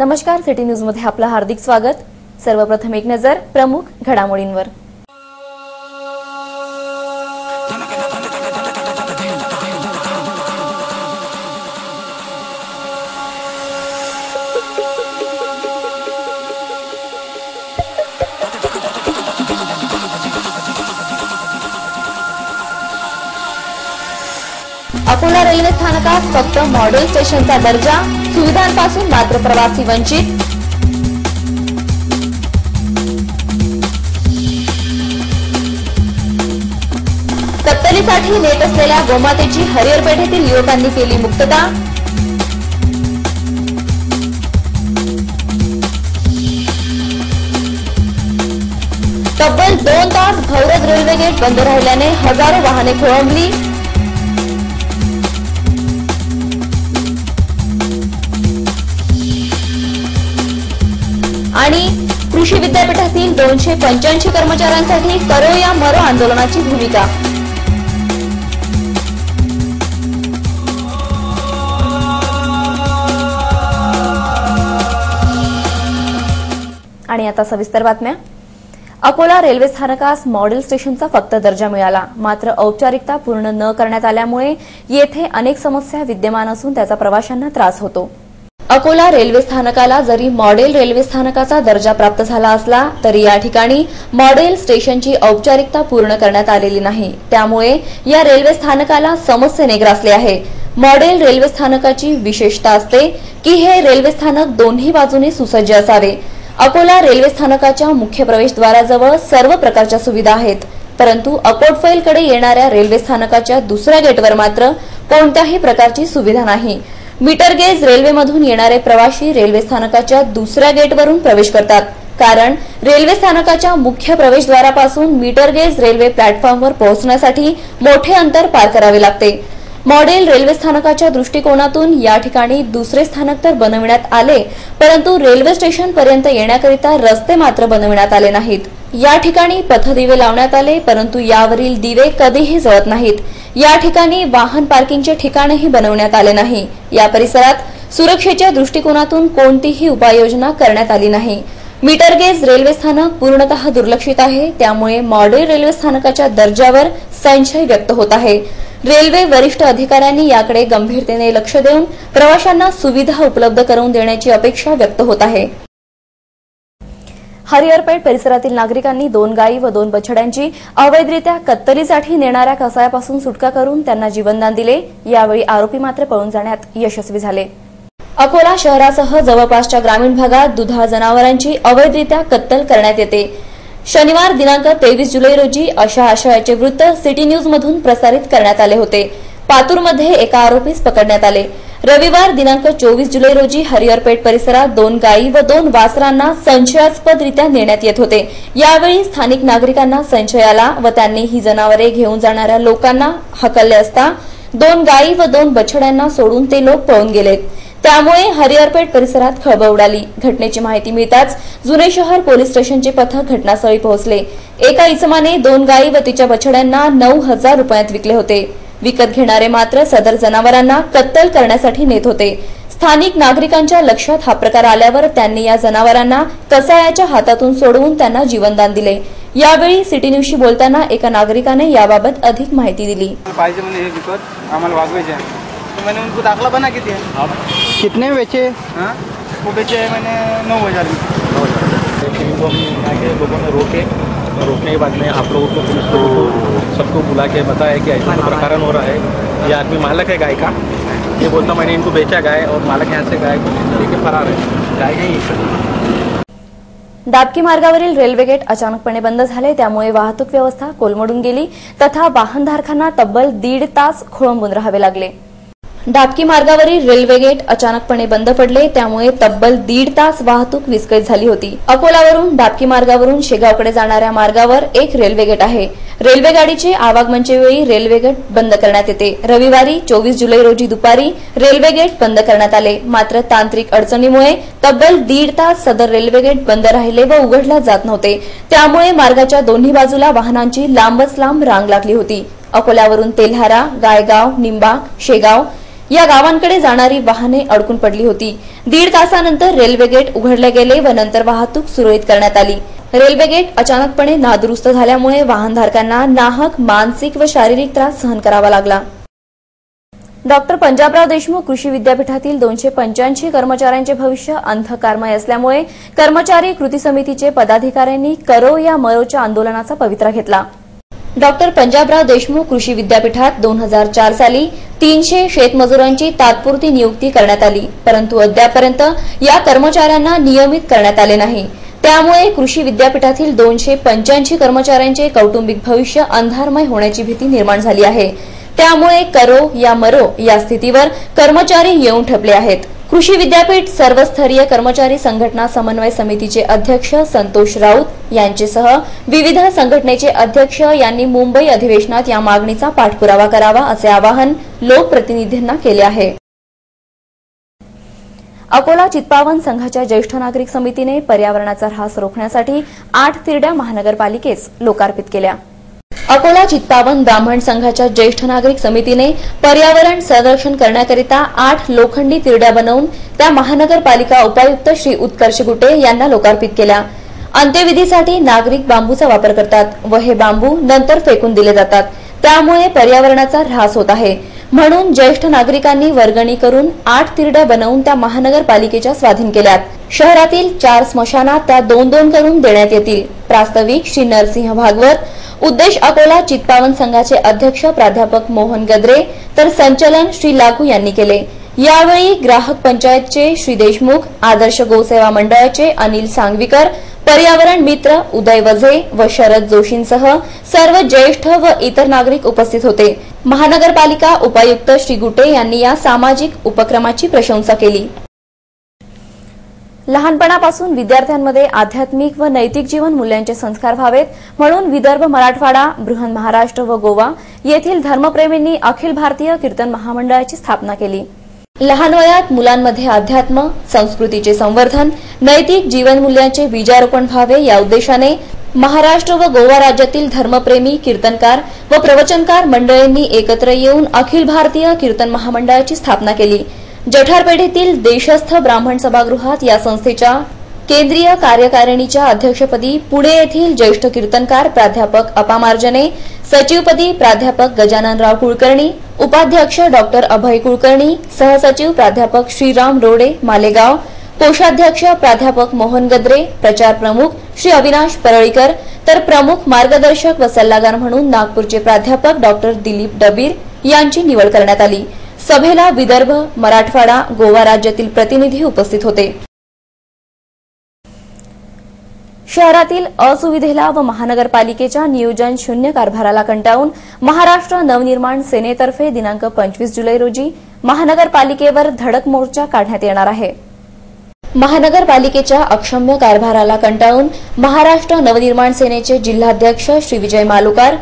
नमस्कार, city news मध्ये आपलं हार्दिक स्वागत। सर्वप्रथम एक नजर प्रमुख घडामोडींवर। अकोला रेल्वे स्थानकात फक्त मॉडेल स्टेशनचा दर्जा, सुविधांपासून मात्र प्रवासी वंचित। कत्तलीसाठी नेत असलेल्या गोमातेची हरिहर पेठेतील युवकांनी केली मुक्तता। तब्बल 2 तास भौरद रेल्वे गेट बंद राहिल्याने हजारो वाहने खोळंबली। आणि कृषी विद्यापीठातील 285 कर्मचाऱ्यांसाठी करो या मरो आंदोलनाची भूमिका। आणि आता सविस्तर बातम्या। अकोला रेल्वे स्थानकास मॉडेल स्टेशनचा फक्त दर्जा मिळाला, मात्र औपचारिकता पूर्ण न करण्यात आल्यामुळे येथे अनेक समस्या विद्यमान असून त्याचा प्रवाशांना त्रास होतो। अकोला रेल्वे स्थानकाला जरी मॉडेल रेल्वे स्थानकाचा दर्जा प्राप्त झाला असला तरी या ठिकाणी मॉडेल स्टेशनची औपचारिकता पूर्ण करण्यात आलेली नाही, त्यामुळे या रेल्वे स्थानकाला समस्येने ग्रासले आहे। मॉडेल रेल्वे स्थानकाची विशेषता असते की हे रेल्वे स्थानक दोन्ही बाजूने सुसज्ज असावे। अकोला रेल्वे स्थानकाच्या मुख्य प्रवेशद्वाराजवळ सर्व प्रकारच्या सुविधा आहेत, परंतु अकोटफैलकडे येणाऱ्या रेल्वे स्थानकाच्या दुसऱ्या गेटवर मात्र कोणत्याही प्रकारची सुविधा नाही। मीटर गेज रेल्वेमधून येणारे प्रवासी रेल्वे स्थानकाच्या दुसऱ्या गेटवरून प्रवेश करतात, कारण रेल्वे स्थानकाच्या मुख्य प्रवेशद्वारापासून मीटर गेज रेल्वे प्लॅटफॉर्मवर पोहोचण्यासाठी मोठे अंतर पार करावे लागते। मॉडेल रेल्वे स्थानकाच्या दृष्टिकोनातून या ठिकाणी दुसरे स्थानक तर बनविण्यात आले, परंतु रेल्वे स्टेशन पर्यंत येण्याकरिता रस्ते मात्र बनविण्यात आले नाहीत। या ठिकाणी पथदिवे लावण्यात आले, परंतु यावरील दिवे कधीही जळत नाहीत। या ठिकाणी वाहन पार्किंगचे ठिकाणही बनवण्यात आले नाही। या परिसरात सुरक्षेच्या दृष्टिकोनातून कोणतीही उपाययोजना करण्यात आली नाही। मीटर गेज रेल्वे स्थानक पूर्णतः दुर्लक्षित आहे, त्यामुळे मॉडेल रेल्वे स्थानकाच्या दर्जावर संशय व्यक्त होत आहे। रेल्वे वरिष्ठ अधिकाऱ्यांनी याकडे गंभीरतेने लक्ष देऊन प्रवाशांना सुविधा उपलब्ध करून देण्याची अपेक्षा व्यक्त होत आहे। हरिहरपेठ परिसरातील नागरिकांनी 2 गायी व 2 बछड्यांची अवैधरित्या कत्तलीसाठी नेणाऱ्या कसायापासून सुटका करून त्यांना जीवनदान दिले। यावेळी आरोपी मात्र पळून जाण्यात यशस्वी झाले। अकोला शहरासह जवळपासच्या ग्रामीण भागात दुधाळ जनावरांची अवैधरित्या कत्तल करण्यात येते। शनिवार दिनांक 23 जुलै रोजी अशा आशयाचे वृत्त सिटी न्यूज मधून प्रसारित करण्यात आले होते। पातूरमध्ये एका आरोपीस पकडण्यात आले। रविवार दिनांक 24 जुलै रोजी हरिहरपेठ परिसरात 2 गायी व 2 वासरांना संशयास्पदरित्या नेण्यात येत होते। यावेळी स्थानिक नागरिकांना संशय आला व त्यांनी ही जनावरे घेऊन जाणाऱ्या लोकांना हकलले असता 2 गायी व 2 बछड्यांना सोडून ते लोक पळून गेलेत। त्यामुळे हरिहरपेठ परिसरात खळबळ उडाली। घटनेची माहिती मिळताच जुने शहर पोलीस स्टेशनचे पथक घटनास्थळी पोहोचले। एका इसमाने 2 गायी व तिच्या बछड्यांना 9,000 रुपयात विकले होते। विकत घेणारे मात्र सदर जनावरांना कत्तल करण्यासाठी नेत होते। स्थानिक नागरिकांच्या लक्षात हा प्रकार आल्यावर त्यांनी या जनावरांना कसायाच्या हातातून सोडवून त्यांना जीवनदान दिले। यावेळी सिटी न्यूजशी बोलताना एका नागरिकाने याबाबत अधिक माहिती दिली। तो मैंने उनको दाखला बना के दिया। आप कितने बेचे? हाँ, वो बेचे है मैंने 9,000 में। 9,000। इनको हम यहाँ के लोगों ने रोकने के बाद में आप लोगों को पुलिस को सबको बुला के बताया कि ऐसा प्रकरण हो रहा है। ये आदमी मालक है गाय का, ये बोलता मैंने इनको बेचा गाय और मालक यहाँ से गाय लेके फरार है। गाय नहीं। दाबकी मार्गावरील रेल्वे गेट अचानकपणे बंद झाले, त्यामुळे वाहतूक व्यवस्था कोलमडून गेली तथा वाहनधारकांना तब्बल 1.5 तास खोळंबून राहावे लागले। दाबकी मार्गावरील रेल्वे गेट अचानकपणे बंद पडले, त्यामुळे तब्बल 1.5 तास वाहतूक विस्कळीत झाली होती। अकोलावरून दाबकी मार्गावरून शेगावकडे जाणाऱ्या मार्गावर एक रेल्वे गेट आहे। रेल्वे गाडीचे आवागमनच्या वेळी रेल्वे गेट बंद करण्यात येते। रविवारी 24 जुलै रोजी दुपारी रेल्वे गेट बंद करण्यात आले, मात्र तांत्रिक अडचणीमुळे तब्बल 1.5 तास सदर रेल्वे गेट बंद राहिले व उघडल्या जात नव्हते। त्यामुळे मार्गाच्या दोन्ही बाजूला वाहनांची लांबच लांब रांग लागली होती। अकोल्यावरून तेल्हारा, गायगाव, निंबा, शेगाव या गावांकडे जाणारी वाहने अडकून पडली होती। 1.5 तासानंतर रेल्वे गेट उघडले गेले व नंतर वाहतूक सुरळीत करण्यात आली। रेल्वे गेट अचानकपणे नादुरुस्त झाल्यामुळे वाहनधारकांना नाहक मानसिक व शारीरिक त्रास सहन करावा लागला। डॉक्टर पंजाबराव देशमुख कृषी विद्यापीठातील 285 कर्मचाऱ्यांचे भविष्य अंधकारमय असल्यामुळे कर्मचारी कृती समितीचे पदाधिकाऱ्यांनी करो या मरोच्या आंदोलनाचा पवित्रा घेतला। डॉक्टर पंजाबराव देशमुख कृषी विद्यापीठात 2004 साली 300 शेतमजुरांची तात्पुरती नियुक्ती करण्यात आली, परंतु अद्यापर्यंत या कर्मचाऱ्यांना नियमित करण्यात आले नाही। त्यामुळे कृषी विद्यापीठातील 285 कर्मचाऱ्यांचे कौटुंबिक भविष्य अंधारमय होण्याची भीती निर्माण झाली आहे। त्यामुळे करो या मरो या स्थितीवर कर्मचारी येऊन ठपले आहेत। कृषी विद्यापीठ सर्वस्तरीय कर्मचारी संघटना समन्वय समितीचे अध्यक्ष संतोष राऊत यांच्यासह विविध संघटनेचे अध्यक्ष यांनी मुंबई अधिवेशनात या मागणीचा पाठपुरावा करावा असे आवाहन लोकप्रतिनिधींना केले आहे। अकोला चित्पावन संघाच्या ज्येष्ठ नागरिक समितीने पर्यावरणाचा ऱ्हास रोखण्यासाठी 8 तिरड्या महानगरपालिकेस लोकार्पित केल्या। अकोला चित्पावन ब्राह्मण संघाच्या ज्येष्ठ नागरिक समितीने पर्यावरण संरक्षण करण्याकरिता 8 लोखंडी तिरड्या बनवून त्या महानगरपालिका उपायुक्त श्री उत्कर्ष गुटे यांना लोकार्पित केल्या। अंत्यविधीसाठी नागरिक बांबूचा वापर करतात व हे बांबू नंतर फेकून दिले जातात, त्यामुळे पर्यावरणाचा ऱ्हास होत आहे। म्हणून ज्येष्ठ नागरिकांनी वर्गणी करून 8 तिरड्या बनवून त्या महानगरपालिकेच्या स्वाधीन केल्यात। शहरातील 4 स्मशानात त्या 2-2 करून देण्यात येतील। प्रास्ताविक श्री नरसिंह भागवत, उद्देश अकोला चित्पावन संघाचे अध्यक्ष प्राध्यापक मोहन गद्रे तर संचलन श्री लागू यांनी केले। यावेळी ग्राहक पंचायतचे श्री देशमुख, आदर्श गोसेवा मंडळाचे अनिल सांगवीकर, पर्यावरण मित्र उदय वझे व शरद जोशींसह सर्व ज्येष्ठ व इतर नागरिक उपस्थित होते। महानगरपालिका उपायुक्त श्री गुटे यांनी या सामाजिक उपक्रमाची प्रशंसा केली। लहानपणापासून विद्यार्थ्यांमध्ये आध्यात्मिक व नैतिक जीवन मूल्यांचे संस्कार व्हावेत म्हणून विदर्भ, मराठवाडा, बृहन महाराष्ट्र व गोवा येथील धर्मप्रेमींनी अखिल भारतीय कीर्तन महामंडळाची स्थापना केली। लहान वयात मुलांमध्ये अध्यात्म, संस्कृतीचे संवर्धन, नैतिक जीवनमूल्यांचे बीजारोपण व्हावे या उद्देशाने महाराष्ट्र व गोवा राज्यातील धर्मप्रेमी कीर्तनकार व प्रवचनकार मंडळींनी एकत्र येऊन अखिल भारतीय कीर्तन महामंडळाची स्थापना केली। जठारपेठेतील देशस्थ ब्राह्मण सभागृहात या संस्थेच्या केंद्रीय कार्यकारिणीच्या अध्यक्षपदी पुणे येथील ज्येष्ठ कीर्तनकार प्राध्यापक अपामार्जने, सचिवपदी प्राध्यापक गजाननराव कुलकर्णी, उपाध्यक्ष डॉक्टर अभय कुलकर्णी, सहसचिव प्राध्यापक श्रीराम रोडे मालेगाव, कोषाध्यक्ष प्राध्यापक मोहन गद्रे, प्रचार प्रमुख श्री अविनाश परळीकर तर प्रमुख मार्गदर्शक व सल्लागार म्हणून नागपूरचे प्राध्यापक डॉक्टर दिलीप डबीर यांची निवड करण्यात आली। सभेला विदर्भ, मराठवाडा, गोवा राज्यातील प्रतिनिधी उपस्थित होते। शहरातील असुविधेला व महानगरपालिकेच्या नियोजन शून्य कारभाराला कंटाळून महाराष्ट्र नवनिर्माण सेनेतर्फे दिनांक 25 जुलै रोजी महानगरपालिकेवर धडक मोर्चा काढण्यात येणार आहे। महानगरपालिकेच्या अक्षम्य कारभाराला कंटाळून महाराष्ट्र नवनिर्माण सेनेचे जिल्हाध्यक्ष श्री विजय मालुकार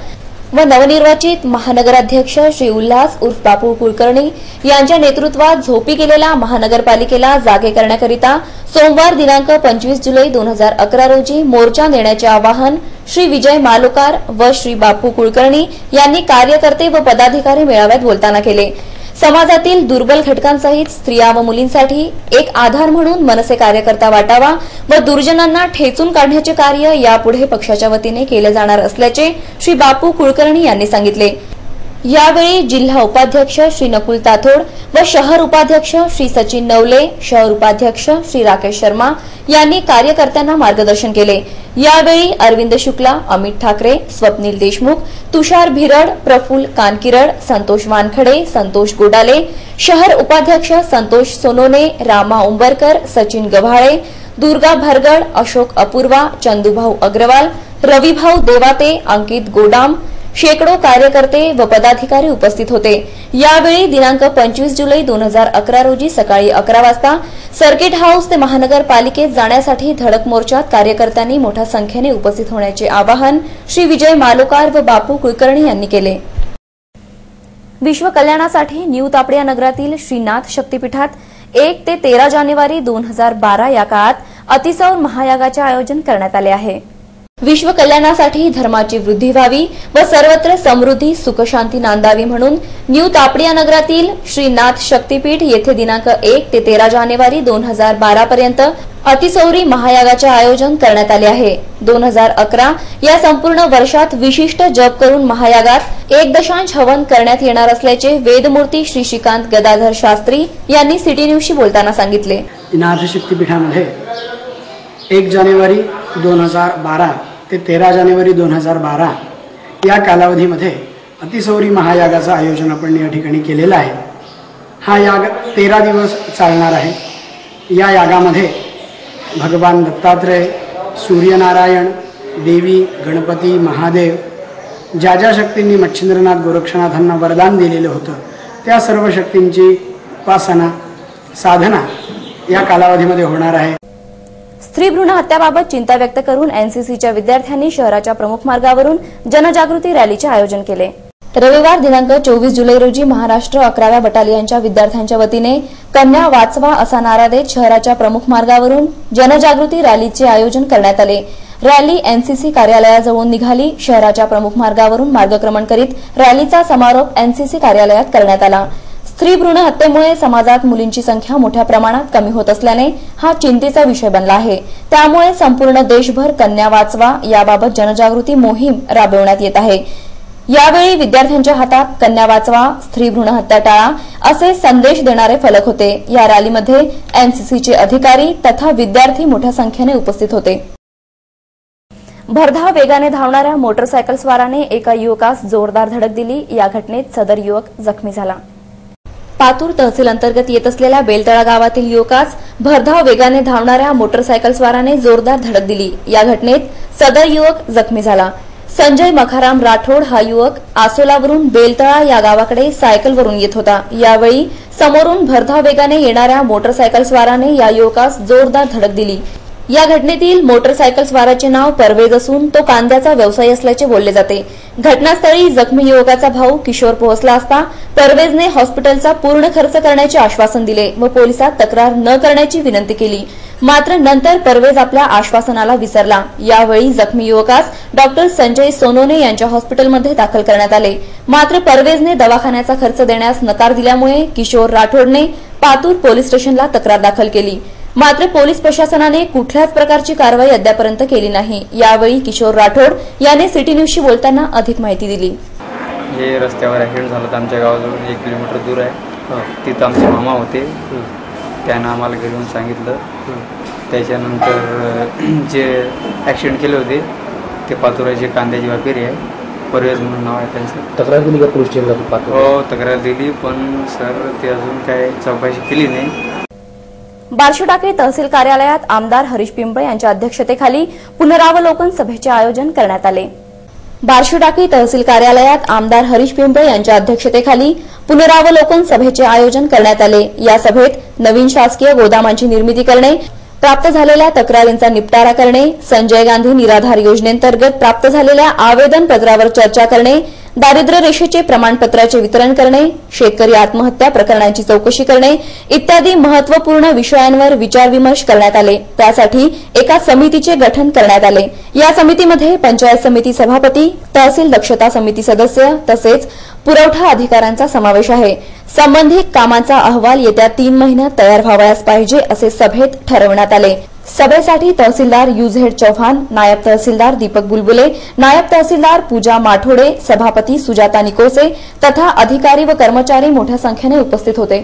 व नवनिर्वाचित महानगराध्यक्ष श्री उल्हास उर्फ बापू कुलकर्णी यांच्या नेतृत्वात झोपी गेलेल्या महानगरपालिकेला जागे करण्याकरिता सोमवार दिनांक 25 जुलै 2011 रोजी मोर्चा नेण्याचे आवाहन श्री विजय मालुकार व श्री बापू कुलकर्णी यांनी कार्यकर्ते व पदाधिकारी मेळाव्यात बोलताना केले। समाजातील दुर्बल घटकांसहित स्त्रिया व मुलींसाठी एक आधार म्हणून मनसे कार्यकर्ता वाटावा व दुर्जनांना ठेचून काढण्याचे कार्य यापुढे पक्षाच्या वतीने केले जाणार असल्याचे श्री बापू कुलकर्णी यांनी सांगितले। यावेळी जिल्हा उपाध्यक्ष श्री नकुल ताथोड व शहर उपाध्यक्ष श्री सचिन नवले, शहर उपाध्यक्ष श्री राकेश शर्मा यांनी कार्यकर्त्यांना मार्गदर्शन केले। यावेळी अरविंद शुक्ला, अमित ठाकरे, स्वप्नील देशमुख, तुषार भिरड, प्रफुल्ल कानकिरड, संतोष वानखडे, संतोष गोडाले, शहर उपाध्यक्ष संतोष सोनोने, रामा उंबरकर, सचिन गव्हाळे, दुर्गा भरगड, अशोक अपूर्वा, चंदूभाऊ अग्रवाल, रविभाऊ देवाते, अंकित गोडाम, शेकडो कार्यकर्ते व पदाधिकारी उपस्थित होते। यावेळी दिनांक 25 जुलै 2011 रोजी सकाळी 11 वाजता सर्किट हाऊस ते महानगरपालिकेत जाण्यासाठी धडक मोर्चात कार्यकर्त्यांनी मोठ्या संख्येने उपस्थित होण्याचे आवाहन श्री विजय मालुकार व बापू कुलकर्णी यांनी केले। विश्व कल्याणासाठी न्यू तापडिया नगरातील श्रीनाथ शक्तीपीठात 1 ते 13 जानेवारी 2012 या काळात अतिसौर महायागाचे आयोजन करण्यात आले आहे। विश्व कल्याणासाठी धर्माची वृद्धी व्हावी व सर्वत्र समृद्धी सुखशांती नांदावी म्हणून न्यू तापडिया नगरातील श्रीनाथ शक्तीपीठ येथे दिनांक 1 ते 13 जानेवारी 2012 पर्यंत अतिसौरी महायागाचे आयोजन करण्यात आले आहे। 2011 या संपूर्ण वर्षात विशिष्ट जप करून महायागात 1 हवन करण्यात येणार असल्याचे वेदमूर्ती श्री श्रीकांत गदाधर शास्त्री यांनी सिटी न्यूजशी बोलताना सांगितले। नाथ शक्तीपीठामध्ये 1 जानेवारी 2012 ते 13 जानेवारी 2012 या कालावधीमध्ये अतिसौरी महायागाचं आयोजन आपण या ठिकाणी केलेलं आहे। हा याग 13 दिवस चालणार आहे। या यागामध्ये भगवान दत्तात्रय, सूर्यनारायण, देवी, गणपती, महादेव ज्या ज्या शक्तींनी मच्छिंद्रनाथ गोरक्षनाथांना वरदान दिलेलं होतं त्या सर्व शक्तींची उपासना साधना या कालावधीमध्ये होणार आहे। स्त्री भ्रूण हत्याबाबत चिंता व्यक्त करून एनसीसीच्या विद्यार्थ्यांनी शहराच्या प्रमुख मार्गावरून जनजागृती रॅलीचे आयोजन केले। रविवार दिनांक 24 जुलै रोजी महाराष्ट्र 11व्या बटालियनच्या विद्यार्थ्यांच्या वतीने कन्या वाचवा असा नारा देत शहराच्या प्रमुख मार्गावरून जनजागृती रॅलीचे आयोजन करण्यात आले। रॅली एनसीसी कार्यालयाजवळून निघाली। शहराच्या प्रमुख मार्गावरून मार्गक्रमण करीत रॅलीचा समारोप एनसीसी कार्यालयात करण्यात आला। स्त्री भ्रूण हत्येमुळे समाजात मुलींची संख्या मोठ्या प्रमाणात कमी होत असल्याने हा चिंतेचा विषय बनला आहे। त्यामुळे संपूर्ण देशभर कन्या वाचवा याबाबत जनजागृती मोहीम राबवण्यात येत आहे। यावेळी विद्यार्थ्यांच्या हातात कन्या वाचवा, स्त्री भ्रूण हत्या टाळा असे संदेश देणारे फलक होते। या रॅलीमध्ये एनसीसीचे अधिकारी तथा विद्यार्थी मोठ्या संख्येने उपस्थित होते। भरधाव वेगाने धावणाऱ्या मोटरसायकल स्वाराने एका युवकास जोरदार धडक दिली। या घटनेत सदर युवक जखमी झाला। पातूर तहसील अंतर्गत येत असलेल्या बेलतळा गावातील युवकास भरधाव वेगाने धावणाऱ्या मोटरसायकल स्वाराने जोरदार धडक दिली। या घटनेत सदर युवक जखमी झाला। संजय मखाराम राठोड हा युवक आसोलावरून बेलतळा या गावाकडे सायकलवरून येत होता। यावेळी समोरून भरधाव वेगाने येणाऱ्या मोटरसायकल स्वाराने या युवकास जोरदार धडक दिली। या घटनेतील मोटरसायकल स्वाराचे नाव परवेज असून तो कांद्याचा व्यवसाय असल्याचे बोलले जाते। घटनास्थळी जखमी युवकाचा भाऊ किशोर पोहोचला असता परवेजने हॉस्पिटलचा पूर्ण खर्च करण्याचे आश्वासन दिले व पोलिसात तक्रार न करण्याची विनंती केली। मात्र नंतर परवेज आपल्या आश्वासनाला विसरला। यावेळी जखमी युवकास डॉक्टर संजय सोनोने यांच्या हॉस्पिटलमध्ये दाखल करण्यात आले। मात्र परवेजने दवाखान्याचा खर्च देण्यास नकार दिल्यामुळे किशोर राठोडने पातूर पोलीस स्टेशनला तक्रार दाखल केली। मात्र पोलीस प्रशासनाने कुठल्याच प्रकारची कारवाई अद्यापर्यंत केली नाही। यावेळी किशोर राठोड यांनी सिटी न्यूजशी बोलताना अधिक माहिती दिली। हे रस्त्यावर ॲक्सिडेंट झाला तर आमच्या गावाजवळून 1 किलोमीटर दूर आहे। तिथं आमचे मामा होते, त्यानं आम्हाला घरी येऊन सांगितलं। त्याच्यानंतर जे ॲक्सिडेंट केले होते ते पातुराचे कांद्याची व्यापारी आहे, परवेज म्हणून नाव आहे त्यांचं। तक्रार दिली का पोलीस स्टेशनला? हो, तक्रार दिली, पण सर ते अजून काय चौकशी केली नाही। बार्शीटाकळी तहसील कार्यालयात आमदार हरीश पिंपळे यांच्या अध्यक्षतेखाली पुनरावलोकन सभेचे आयोजन करण्यात आले। बार्शीटाकळी तहसील कार्यालयात आमदार हरीश पिंपळे यांच्या अध्यक्षतेखाली पुनरावलोकन सभेचे आयोजन करण्यात आले। या सभेत नवीन शासकीय गोदामांची निर्मिती करणे, प्राप्त झालेल्या तक्रारींचा निपटारा करणे, संजय गांधी निराधार योजनेंतर्गत प्राप्त झालेल्या आवेदन पत्रावर चर्चा करणे, दारिद्र्य रेषेचे प्रमाणपत्राचे वितरण करणे, शेतकरी आत्महत्या प्रकरणांची चौकशी करणे इत्यादी महत्त्वपूर्ण विषयांवर विचारविमर्श करण्यात आले। त्यासाठी एका समितीचे गठन करण्यात आले। या समितीमध्ये पंचायत समिती सभापती, तहसील दक्षता समिती सदस्य तसेच पुरवठा अधिकाऱ्यांचा समावेश आहे। संबंधित कामांचा अहवाल येत्या 3 महिन्यात तयार व्हावयास पाहिजे असे सभेत ठरवण्यात आले। सभेसाठी तहसीलदार युझेड चौहान, नायब तहसीलदार दीपक बुलबुले, नायब तहसीलदार पूजा माठोडे, सभापती सुजाता निकोसे तथा अधिकारी व कर्मचारी मोठ्या संख्येने उपस्थित होते।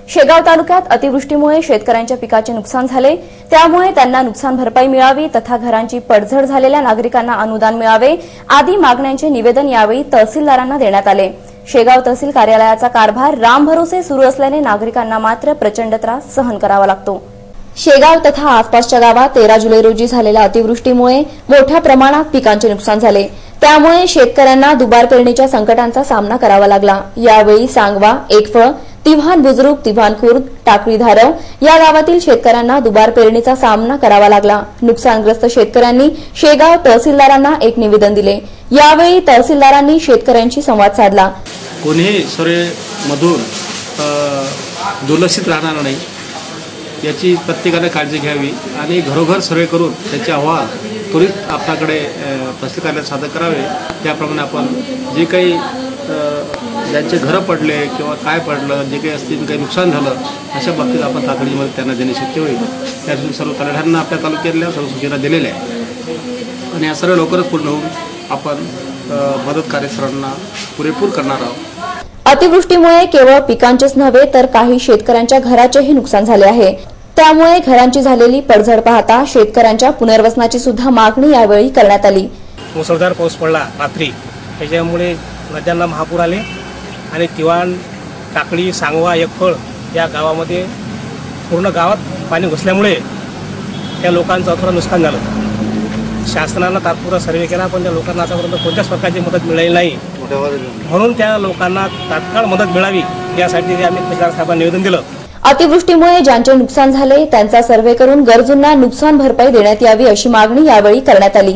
शेगाव तालुक्यात अतिवृष्टीमुळे शेतकऱ्यांच्या पिकाचे नुकसान झाले, त्यामुळे त्यांना नुकसान भरपाई मिळावी तथा घरांची पडझड झालेल्या नागरिकांना अनुदान मिळावे आदी मागण्यांचे निवेदन यावेळी तहसीलदारांना देण्यात आले। शेगाव तहसील कार्यालयाचा कारभार रामभरोसे सुरू असल्याने नागरिकांना मात्र प्रचंड त्रास सहन करावा लागतो। शेगाव तथा आसपासच्या गावात 13 जुलै रोजी झालेल्या अतिवृष्टीमुळे मोठ्या प्रमाणात पिकांचे नुकसान झाले, त्यामुळे शेतकऱ्यांना दुबार पेरणीच्या संकटांचा सामना करावा लागला। यावेळी सांगवा, एकफळ, तिव्हान बुजुर्ग, तिव्हान खुर्द, टाकळी धारव या गावातील शेतकऱ्यांना दुबार पेरणीचा सामना करावा लागला। नुकसानग्रस्त शेतकऱ्यांनी शेगाव तहसीलदारांना एक निवेदन दिले। यावेळी तहसीलदारांनी शेतकऱ्यांशी संवाद साधला। कोणीही सर्वेमधून दुर्लक्षित राहणार नाही। याची प्रत्येकाने काळजी घ्यावी आणि घरोघर सर्वे करून त्याचे अहवाल त्वरित आपल्याकडे तहसील कार्यालयात सादर करावे. त्याप्रमाणे आपण जे काही ज्यांचे घरं पडले किंवा काय पडलं, जे काही असतील काही नुकसान झालं, अशा बाबतीत आपण तातडीमध्ये त्यांना देणे शक्य होईल. त्यासाठी सर्व तलाठ्यांना आपल्या तालुक्यातल्या सर्व सूचना दिलेल्या आहेत आणि या सर्व लवकरच पूर्ण होऊन आपण मदत कार्य सर्वांना पुरेपूर करणार आहोत. अतिवृष्टीमुळे केवळ पिकांचेच नव्हे तर काही शेतकऱ्यांच्या घराचेही नुकसान झाले आहे. त्यामुळे घरांची झालेली पडझड पाहता शेतकऱ्यांच्या पुनर्वसनाची सुद्धा मागणी यावेळी करण्यात आली. मुसळधार पाऊस पडला रात्री, त्याच्यामुळे नद्यांना महापूर आले आणि तिवाण, टाकळी, सांगवा, एकफळ या गावामध्ये पूर्ण गावात पाणी घुसल्यामुळे त्या लोकांचं थोडं नुकसान झालं. शासनानं तात्पुरता सर्वे केला, पण त्या लोकांना आतापर्यंत कोणत्याच प्रकारची मदत मिळाली नाही. म्हणून त्या लोकांना तात्काळ मदत मिळावी यासाठी आम्ही तहसीलदार साहेबांना निवेदन दिलं. अतिवृष्टीमुळे ज्यांचे नुकसान झाले त्यांचा सर्व्हे करून गरजूंना नुकसान भरपाई देण्यात यावी अशी मागणी यावेळी करण्यात आली.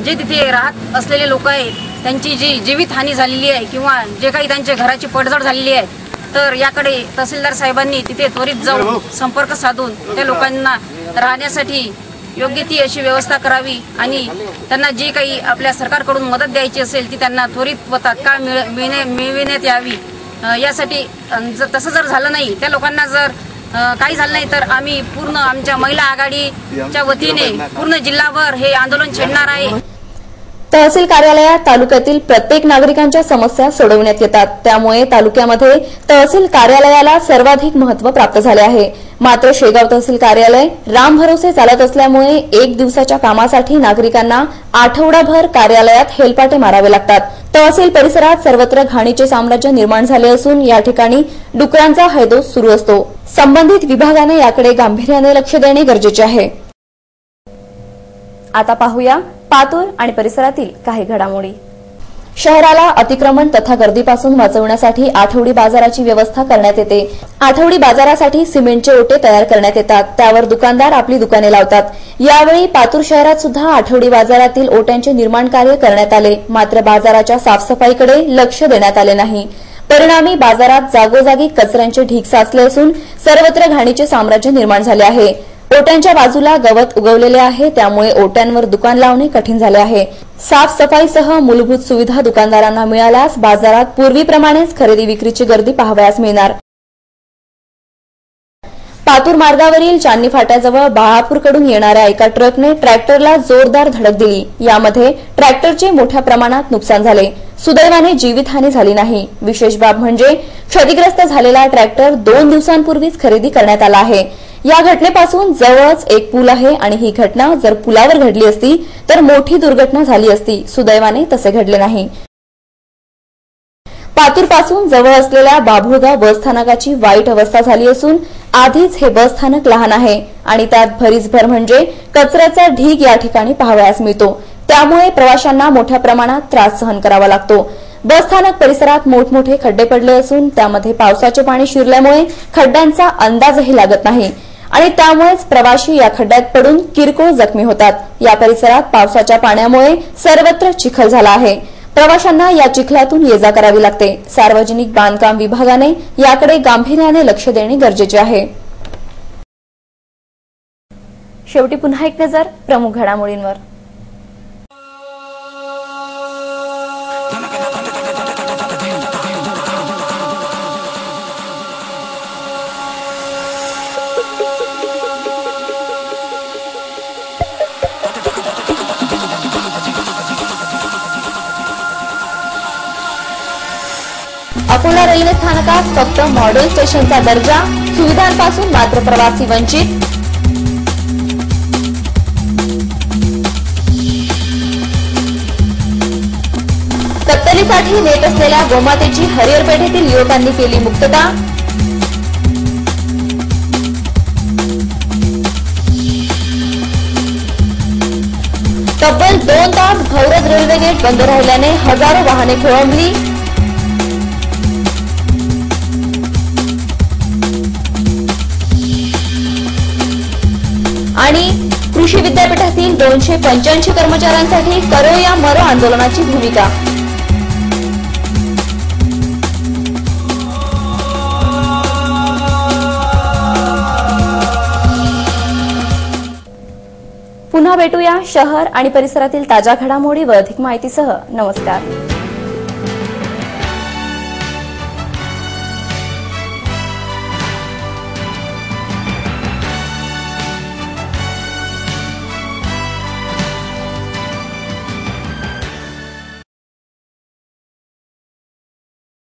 जे तिथे राहत असलेले लोक आहेत त्यांची जी जीवितहानी झालेली आहे किंवा जे काही त्यांच्या घराची पडझड झालेली आहे, तर याकडे तहसीलदार साहेबांनी तिथे त्वरित जाऊन संपर्क साधून त्या लोकांना राहण्यासाठी योग्य ती अशी व्यवस्था करावी आणि त्यांना जी काही आपल्या सरकारकडून मदत द्यायची असेल ती त्यांना त्वरित व तात्काळ मिळविण्यात यावी. यासाठी तसं जर झालं नाही, त्या लोकांना जर काही झालं नाही, तर आम्ही पूर्ण आमच्या महिला आघाडीच्या वतीने पूर्ण जिल्हाभर हे आंदोलन छेडणार आहे. तहसील कार्यालयात तालुक्यातील प्रत्येक नागरिकांच्या समस्या सोडवण्यात येतात. त्यामुळे तालुक्यामध्ये तहसील कार्यालयाला सर्वाधिक महत्त्व प्राप्त झाले आहे. मात्र शेगाव तहसील कार्यालय राम भरोसे चालत असल्यामुळे एक दिवसाच्या कामासाठी नागरिकांना आठवडाभर कार्यालयात हेलपाटे मारावे लागतात. तहसील परिसरात सर्वत्र घाणीचे साम्राज्य निर्माण झाले असून या ठिकाणी डुकरांचा हैदोस सुरू असतो. संबंधित विभागाने याकडे गांभीर्याने लक्ष देणे गरजेचे आहे. आता पाहूया पातूर आणि परिसरातील काही घडामोडी. शहराला अतिक्रमण तथा गर्दीपासून वाचवण्यासाठी आठवडी बाजाराची व्यवस्था करण्यात येते. आठवडी बाजारासाठी सिमेंटचे ओटे तयार करण्यात येतात. त्यावर दुकानदार आपली दुकाने लावतात. यावेळी पातूर शहरात सुद्धा आठवडी बाजारातील ओट्यांचे निर्माण कार्य करण्यात आले. मात्र बाजाराच्या साफसफाईकडे लक्ष देण्यात आले नाही. परिणामी बाजारात जागोजागी कचऱ्यांचे ढीग साचले असून सर्वत्र घाणीचे साम्राज्य निर्माण झाले आहे. ओट्यांच्या बाजूला गवत उगवलेले आहे, त्यामुळे ओट्यांवर दुकान लावणे कठीण झाले आहे. साफसफाईसह मूलभूत सुविधा दुकानदारांना मिळाल्यास बाजारात पूर्वीप्रमाणेच खरेदी विक्रीची गर्दी पाहावयास मिळणार. पातूर मार्गावरील चांदणी फाट्याजवळ बहापूरकडून येणाऱ्या एका ट्रकने ट्रॅक्टरला जोरदार धडक दिली. यामध्ये ट्रॅक्टरचे मोठ्या प्रमाणात नुकसान झाले. सुदैवाने जीवितहानी झाली नाही. विशेष बाब म्हणजे क्षतिग्रस्त झालेला ट्रॅक्टर 2 दिवसांपूर्वीच खरेदी करण्यात आला आहे. या घटनेपासून जवळच एक पूल आहे आणि ही घटना जर पुलावर घडली असती तर मोठी दुर्घटना झाली असती. सुदैवाने तसे घडले नाही. पातूरपासून जवळ असलेल्या बाभुळगाव बसस्थानकाची वाईट अवस्था झाली असून आधीच हे बसस्थानक लहान आहे आणि त्यात भरीसभर म्हणजे कचऱ्याचा ढीग या ठिकाणी पाहावयास मिळतो. त्यामुळे प्रवाशांना मोठ्या प्रमाणात त्रास सहन करावा लागतो. बसस्थानक परिसरात मोठमोठे खड्डे पडले असून त्यामध्ये पावसाचे पाणी शिरल्यामुळे खड्ड्यांचा अंदाजही लागत नाही आणि त्यामुळेच प्रवाशी या खड्ड्यात पडून किरकोळ जखमी होतात. या परिसरात पावसाच्या पाण्यामुळे सर्वत्र चिखल झाला आहे. प्रवाशांना या चिखलातून ये-जा करावी लागते. सार्वजनिक बांधकाम विभागाने याकडे गांभीर्याने लक्ष देणे गरजेचे आहे. शेवटी पुन्हा एक नजर प्रमुख घडामोडींवर. अकोला रेल्वे स्थानकात फक्त मॉडेल स्टेशनचा दर्जा, सुविधांपासून मात्र प्रवासी वंचित. कत्तलीसाठी नेत असलेल्या गोमातेची हरिहर पेठेतील युवकांनी केली मुक्तता. तब्बल 2 तास भौरद रेल्वे गेट बंद राहिल्याने हजारो वाहने खोळंबली. आणि कृषी विद्यापीठातील 285 कर्मचाऱ्यांसाठी करो या मरो आंदोलनाची भूमिका. पुन्हा भेटूया शहर आणि परिसरातील ताज्या घडामोडी व अधिक माहितीसह. नमस्कार.